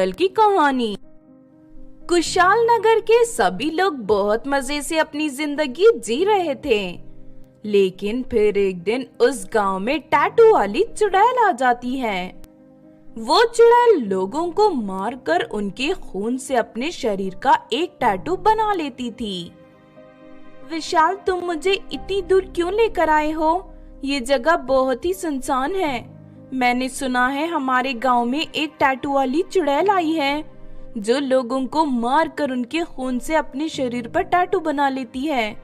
कल की कहानी। कुशाल नगर के सभी लोग बहुत मजे से अपनी जिंदगी जी रहे थे, लेकिन फिर एक दिन उस गांव में टैटू वाली चुड़ैल आ जाती है। वो चुड़ैल लोगों को मारकर उनके खून से अपने शरीर का एक टैटू बना लेती थी। विशाल, तुम मुझे इतनी दूर क्यों लेकर आए हो? ये जगह बहुत ही सुनसान है। मैंने सुना है हमारे गांव में एक टैटू वाली चुड़ैल आई है जो लोगों को मार कर उनके खून से अपने शरीर पर टैटू बना लेती है।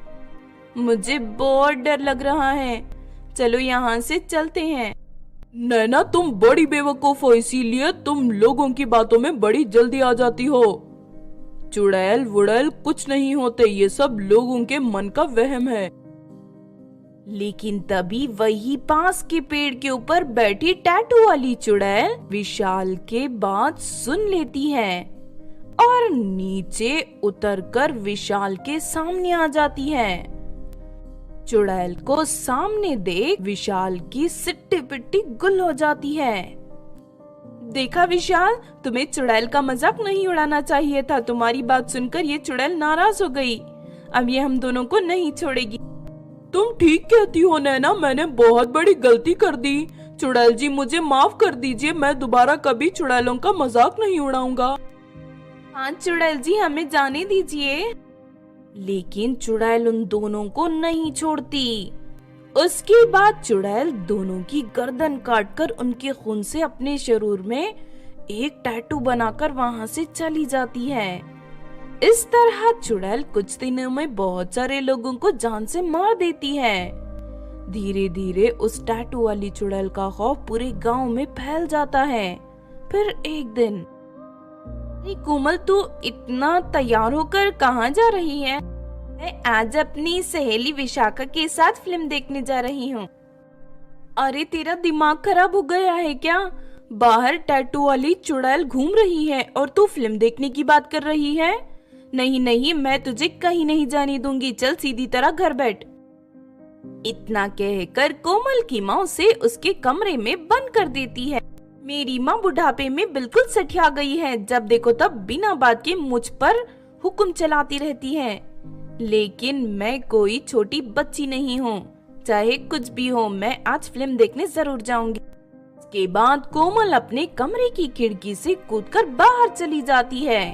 मुझे बहुत डर लग रहा है। चलो यहाँ से चलते हैं। नैना, तुम बड़ी बेवकूफ हो, इसीलिए तुम लोगों की बातों में बड़ी जल्दी आ जाती हो। चुड़ैल वुड़ैल कुछ नहीं होते, ये सब लोगों के मन का वहम है। लेकिन तभी वही पास के पेड़ के ऊपर बैठी टैटू वाली चुड़ैल विशाल के बात सुन लेती है और नीचे उतरकर विशाल के सामने आ जाती है। चुड़ैल को सामने देख विशाल की सिट्टी पिट्टी गुल हो जाती है। देखा विशाल, तुम्हें चुड़ैल का मजाक नहीं उड़ाना चाहिए था। तुम्हारी बात सुनकर ये चुड़ैल नाराज हो गई। अब ये हम दोनों को नहीं छोड़ेगी। तुम ठीक कहती हो नैना, मैंने बहुत बड़ी गलती कर दी। चुड़ैल जी, मुझे माफ कर दीजिए। मैं दोबारा कभी चुड़ैलों का मजाक नहीं उड़ाऊंगा। हाँ चुड़ैल जी, हमें जाने दीजिए। लेकिन चुड़ैल उन दोनों को नहीं छोड़ती। उसके बाद चुड़ैल दोनों की गर्दन काटकर उनके खून से अपने शरीर में एक टैटू बनाकर वहां से चली जाती है। इस तरह चुड़ैल कुछ दिनों में बहुत सारे लोगों को जान से मार देती है। धीरे धीरे उस टैटू वाली चुड़ैल का खौफ पूरे गांव में फैल जाता है। फिर एक दिन, कोमल, तू इतना तैयार होकर कहाँ जा रही है? मैं आज अपनी सहेली विशाखा के साथ फिल्म देखने जा रही हूँ। अरे, तेरा दिमाग खराब हो गया है क्या? बाहर टैटू वाली चुड़ैल घूम रही है और तू फिल्म देखने की बात कर रही है? नहीं नहीं, मैं तुझे कहीं नहीं जाने दूंगी। चल सीधी तरह घर बैठ। इतना कहकर कोमल की माँ उसे उसके कमरे में बंद कर देती है। मेरी माँ बुढ़ापे में बिल्कुल सठिया गई है। जब देखो तब बिना बात के मुझ पर हुक्म चलाती रहती है। लेकिन मैं कोई छोटी बच्ची नहीं हूँ। चाहे कुछ भी हो, मैं आज फिल्म देखने जरूर जाऊंगी। इसके बाद कोमल अपने कमरे की खिड़की से कूदकर बाहर चली जाती है।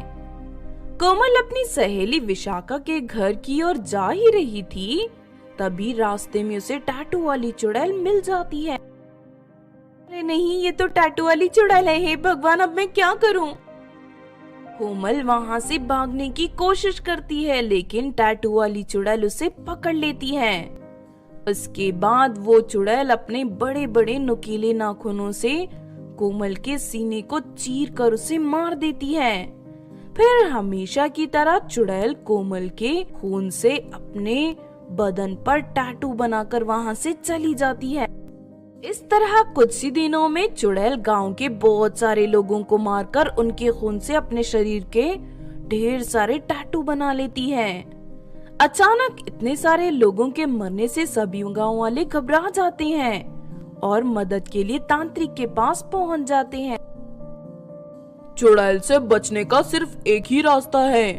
कोमल अपनी सहेली विशाखा के घर की ओर जा ही रही थी, तभी रास्ते में उसे टैटू वाली चुड़ैल मिल जाती है। अरे नहीं, ये तो टैटू वाली चुड़ैल है। हे भगवान, अब मैं क्या करूं? कोमल वहां से भागने की कोशिश करती है, लेकिन टैटू वाली चुड़ैल उसे पकड़ लेती है। उसके बाद वो चुड़ैल अपने बड़े बड़े नुकीले नाखूनों से कोमल के सीने को चीर कर उसे मार देती है। फिर हमेशा की तरह चुड़ैल कोमल के खून से अपने बदन पर टैटू बनाकर वहां से चली जाती है। इस तरह कुछ ही दिनों में चुड़ैल गांव के बहुत सारे लोगों को मारकर उनके खून से अपने शरीर के ढेर सारे टैटू बना लेती है। अचानक इतने सारे लोगों के मरने से सभी गांव वाले घबरा जाते हैं और मदद के लिए तांत्रिक के पास पहुंच जाते हैं। चुड़ैल से बचने का सिर्फ एक ही रास्ता है।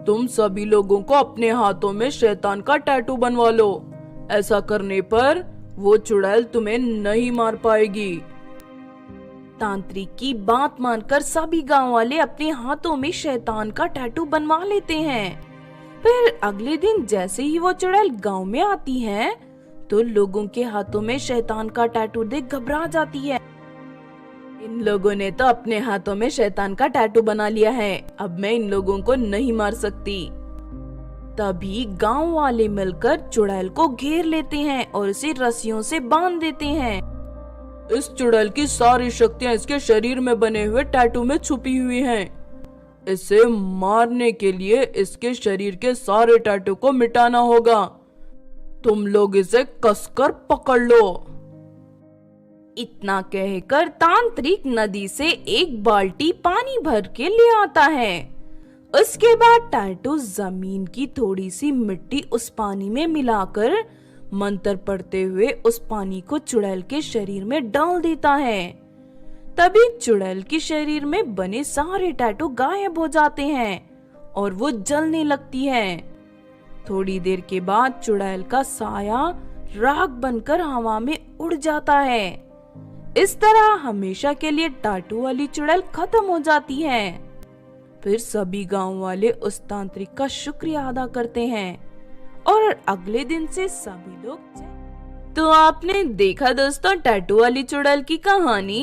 तुम सभी लोगों को अपने हाथों में शैतान का टैटू बनवा लो। ऐसा करने पर वो चुड़ैल तुम्हें नहीं मार पाएगी। तांत्रिक की बात मानकर सभी गांव वाले अपने हाथों में शैतान का टैटू बनवा लेते हैं। फिर अगले दिन जैसे ही वो चुड़ैल गांव में आती है, तो लोगों के हाथों में शैतान का टैटू देख घबरा जाती है। इन लोगों ने तो अपने हाथों में शैतान का टैटू बना लिया है। अब मैं इन लोगों को नहीं मार सकती। तभी गांव वाले मिलकर चुड़ैल को घेर लेते हैं और उसे रस्सियों से बांध देते हैं। इस चुड़ैल की सारी शक्तियां इसके शरीर में बने हुए टैटू में छुपी हुई हैं। इसे मारने के लिए इसके शरीर के सारे टैटू को मिटाना होगा। तुम लोग इसे कसकर पकड़ लो। इतना कहकर तांत्रिक नदी से एक बाल्टी पानी भर के ले आता है। उसके बाद टैटू जमीन की थोड़ी सी मिट्टी उस पानी में मिलाकर मंत्र पढ़ते हुए उस पानी को चुड़ैल के शरीर में डाल देता है। तभी चुड़ैल के शरीर में बने सारे टैटू गायब हो जाते हैं और वो जलने लगती है। थोड़ी देर के बाद चुड़ैल का साया राख बनकर हवा में उड़ जाता है। इस तरह हमेशा के लिए टैटू वाली चुड़ैल खत्म हो जाती है। फिर सभी गांव वाले उस तांत्रिक का शुक्रिया अदा करते हैं और अगले दिन से सभी लोग। तो आपने देखा दोस्तों टैटू वाली चुड़ैल की कहानी।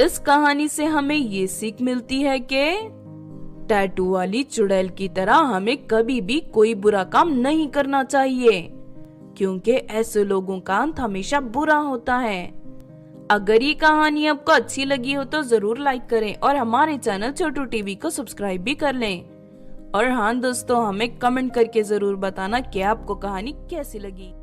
इस कहानी से हमें ये सीख मिलती है कि टैटू वाली चुड़ैल की तरह हमें कभी भी कोई बुरा काम नहीं करना चाहिए, क्योंकि ऐसे लोगों का अंत हमेशा बुरा होता है। अगर ये कहानी आपको अच्छी लगी हो तो जरूर लाइक करें और हमारे चैनल छोटू टीवी को सब्सक्राइब भी कर लें। और हाँ दोस्तों, हमें कमेंट करके जरूर बताना कि आपको कहानी कैसी लगी।